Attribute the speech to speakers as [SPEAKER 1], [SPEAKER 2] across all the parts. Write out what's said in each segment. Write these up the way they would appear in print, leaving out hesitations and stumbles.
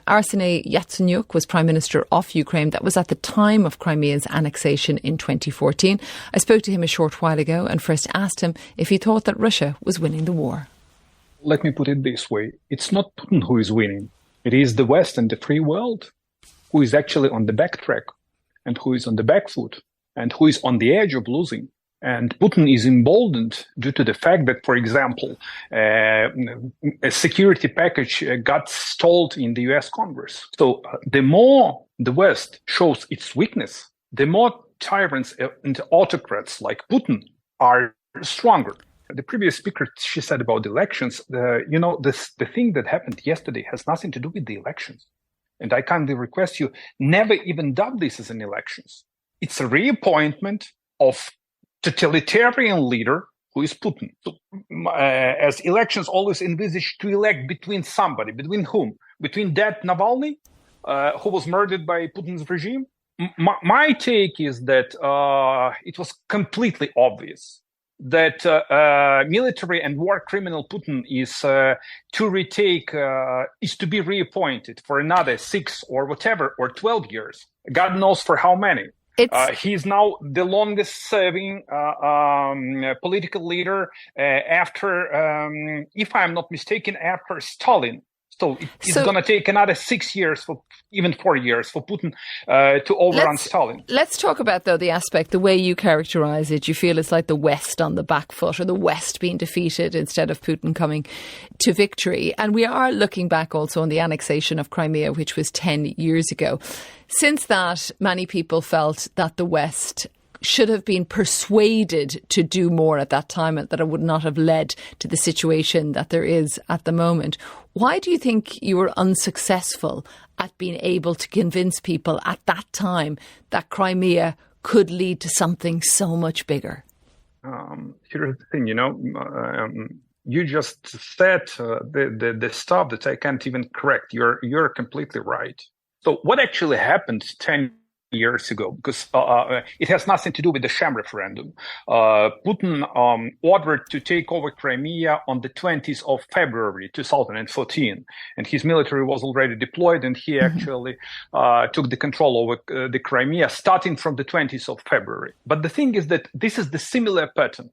[SPEAKER 1] Arseniy Yacenyuk was Prime Minister of Ukraine. That was at the time of Crimea's annexation in 2014. I spoke to him a short while ago and first asked him if he thought that Russia was winning the war.
[SPEAKER 2] Let me put it this way. It's not Putin who is winning. It is the West and the free world who is actually on the backtrack and who is on the back foot and who is on the edge of losing. And Putin is emboldened due to the fact that, for example, a security package got stalled in the US Congress. So the more the West shows its weakness, the more tyrants and autocrats like Putin are stronger. The previous speaker, she said about the elections, the thing that happened yesterday has nothing to do with the elections. And I kindly request you, never even dub this as an elections. It's a reappointment of totalitarian leader who is Putin. So, as elections always envisage to elect between somebody, between whom? Between that Navalny, who was murdered by Putin's regime? My take is that it was completely obvious that military and war criminal Putin is to be reappointed for another 6 or whatever, or 12 years. God knows for how many. He is now the longest serving political leader after, if I'm not mistaken, after Stalin. So it's going to take another 6 years, even 4 years, for Putin to overrun Stalin.
[SPEAKER 1] Let's talk about, though, the aspect, the way you characterise it. You feel it's like the West on the back foot, or the West being defeated instead of Putin coming to victory. And we are looking back also on the annexation of Crimea, which was 10 years ago. Since that, many people felt that the West should have been persuaded to do more at that time, and that it would not have led to the situation that there is at the moment. Why do you think you were unsuccessful at being able to convince people at that time that Crimea could lead to something so much bigger?
[SPEAKER 2] Here's the thing, you just said the stuff that I can't even correct. You're completely right. So what actually happened 10 years ago, because it has nothing to do with the sham referendum. Putin ordered to take over Crimea on the 20th of February 2014, and his military was already deployed, and he actually took the control over the Crimea starting from the 20th of February. But the thing is that this is the similar pattern.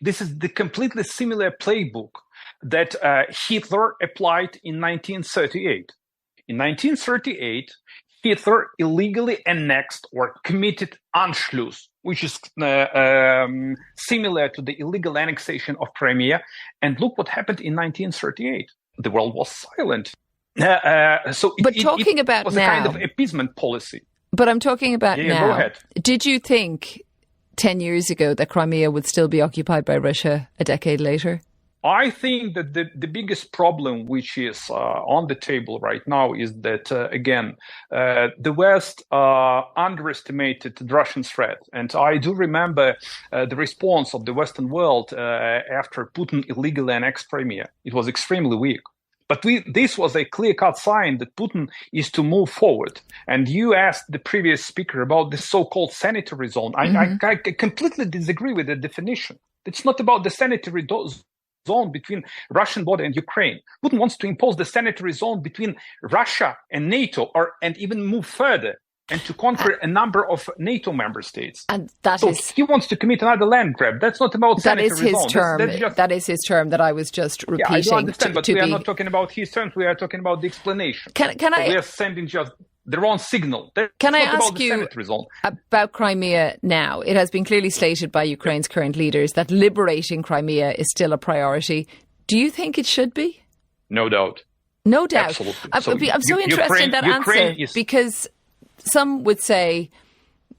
[SPEAKER 2] This is the completely similar playbook that Hitler applied in 1938. In 1938, Hitler illegally annexed or committed Anschluss, which is similar to the illegal annexation of Crimea. And look what happened in 1938. The world was silent. It was a kind of appeasement policy.
[SPEAKER 1] But I'm talking about now.
[SPEAKER 2] Go ahead.
[SPEAKER 1] Did you think 10 years ago that Crimea would still be occupied by Russia a decade later?
[SPEAKER 2] I think that the biggest problem which is on the table right now is that, the West underestimated the Russian threat. And I do remember the response of the Western world after Putin illegally annexed Crimea. It was extremely weak. But this was a clear-cut sign that Putin is to move forward. And you asked the previous speaker about the so-called sanitary zone. I completely disagree with the definition. It's not about the sanitary zone between Russian border and Ukraine. Putin wants to impose the sanitary zone between Russia and NATO, and even move further and to conquer a number of NATO member states.
[SPEAKER 1] And
[SPEAKER 2] he wants to commit another land grab. That's not about sanitary zone.
[SPEAKER 1] That is his term. That is his term that I was just repeating.
[SPEAKER 2] Yeah, I do understand, but we are not talking about his terms. We are talking about the explanation. We are sending just the wrong signal.
[SPEAKER 1] Can I ask you about Crimea now? It has been clearly stated by Ukraine's current leaders that liberating Crimea is still a priority. Do you think it should be?
[SPEAKER 2] No doubt.
[SPEAKER 1] No doubt.
[SPEAKER 2] Absolutely.
[SPEAKER 1] I'm so interested in that answer because some would say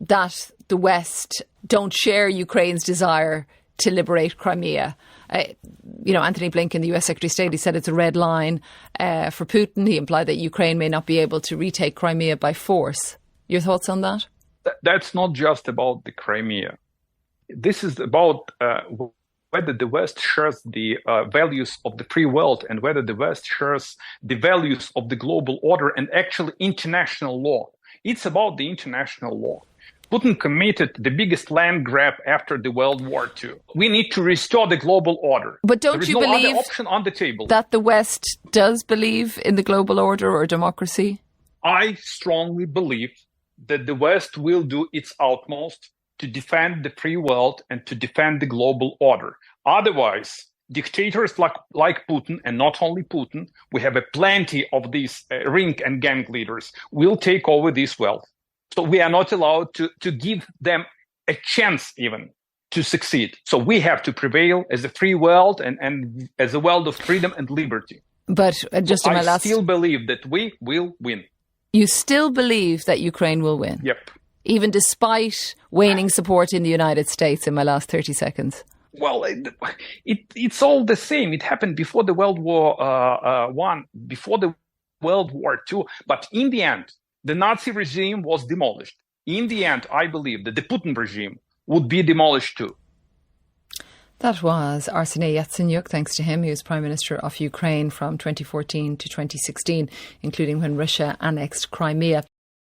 [SPEAKER 1] that the West don't share Ukraine's desire to liberate Crimea. Anthony Blinken, the US Secretary of State, he said it's a red line for Putin. He implied that Ukraine may not be able to retake Crimea by force. Your thoughts on that?
[SPEAKER 2] That's not just about the Crimea. This is about whether the West shares the values of the free world and whether the West shares the values of the global order and actually international law. It's about the international law. Putin committed the biggest land grab after the World War II. We need to restore the global order.
[SPEAKER 1] But don't
[SPEAKER 2] there is
[SPEAKER 1] you
[SPEAKER 2] no
[SPEAKER 1] believe
[SPEAKER 2] other option on the table.
[SPEAKER 1] That the West does believe in the global order or democracy?
[SPEAKER 2] I strongly believe that the West will do its utmost to defend the free world and to defend the global order. Otherwise, dictators like Putin, and not only Putin, we have plenty of these ring and gang leaders, will take over this world. So we are not allowed to give them a chance even to succeed. So we have to prevail as a free world and as a world of freedom and liberty.
[SPEAKER 1] But just in my
[SPEAKER 2] I still believe that we will win.
[SPEAKER 1] You still believe that Ukraine will win?
[SPEAKER 2] Yep. Even
[SPEAKER 1] despite waning support in the United States in my last 30 seconds?
[SPEAKER 2] Well, it's all the same. It happened before the World War I, before the World War II. But in the end, the Nazi regime was demolished. In the end, I believe that the Putin regime would be demolished too.
[SPEAKER 1] That was Arseniy Yatseniuk. Thanks to him, he was Prime Minister of Ukraine from 2014 to 2016, including when Russia annexed Crimea.